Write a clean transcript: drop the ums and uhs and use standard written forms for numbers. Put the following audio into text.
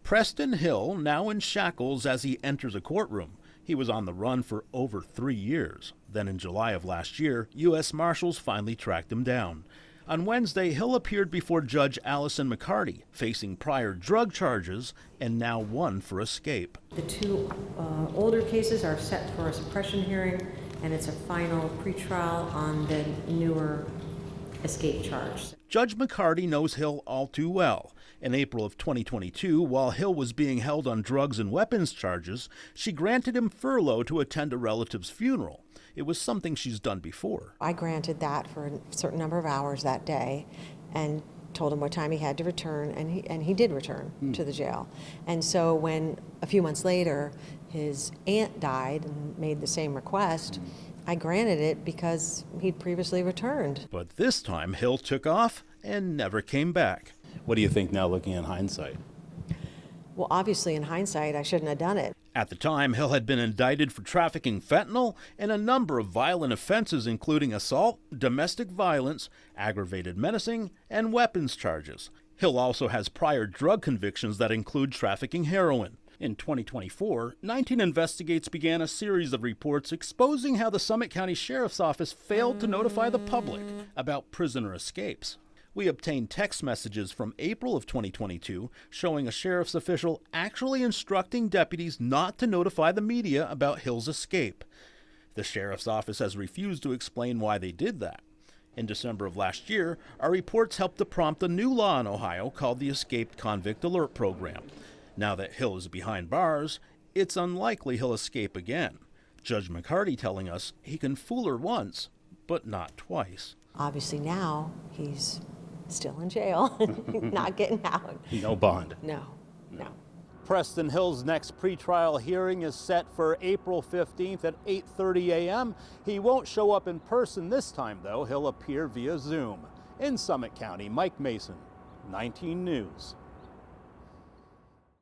Preston Hill now in shackles as he enters a courtroom. He was on the run for over 3 years. Then in July of last year, U.S. Marshals finally tracked him down. On Wednesday, Hill appeared before Judge Allison McCarty, facing prior drug charges and now one for escape. The two older cases are set for a suppression hearing, and it's a final pretrial on the newer escape charge. Judge McCarty knows Hill all too well. In April of 2022, while Hill was being held on drugs and weapons charges, she granted him furlough to attend a relative's funeral. It was something she's done before. I granted that for a certain number of hours that day and told him what time he had to return, and he did return to the jail. And so when a few months later his aunt died and made the same request, I granted it because he'd previously returned. But this time Hill took off and never came back. What do you think now, looking in hindsight? Well, obviously in hindsight I shouldn't have done it. At the time, Hill had been indicted for trafficking fentanyl and a number of violent offenses, including assault, domestic violence, aggravated menacing, and weapons charges. Hill also has prior drug convictions that include trafficking heroin. In 2024, 19 Investigates began a series of reports exposing how the Summit County Sheriff's Office failed to notify the public about prisoner escapes. We obtained text messages from April of 2022 showing a sheriff's official actually instructing deputies not to notify the media about Hill's escape. The sheriff's office has refused to explain why they did that. In December of last year, our reports helped to prompt a new law in Ohio called the Escaped Convict Alert Program. Now that Hill is behind bars, it's unlikely he'll escape again. Judge McCarty telling us he can fool her once, but not twice. Obviously now he's still in jail, not getting out. No bond. No. Preston Hill's next pretrial hearing is set for April 15th at 8:30 a.m. He won't show up in person this time, though. He'll appear via Zoom. In Summit County, Mike Mason, 19 News.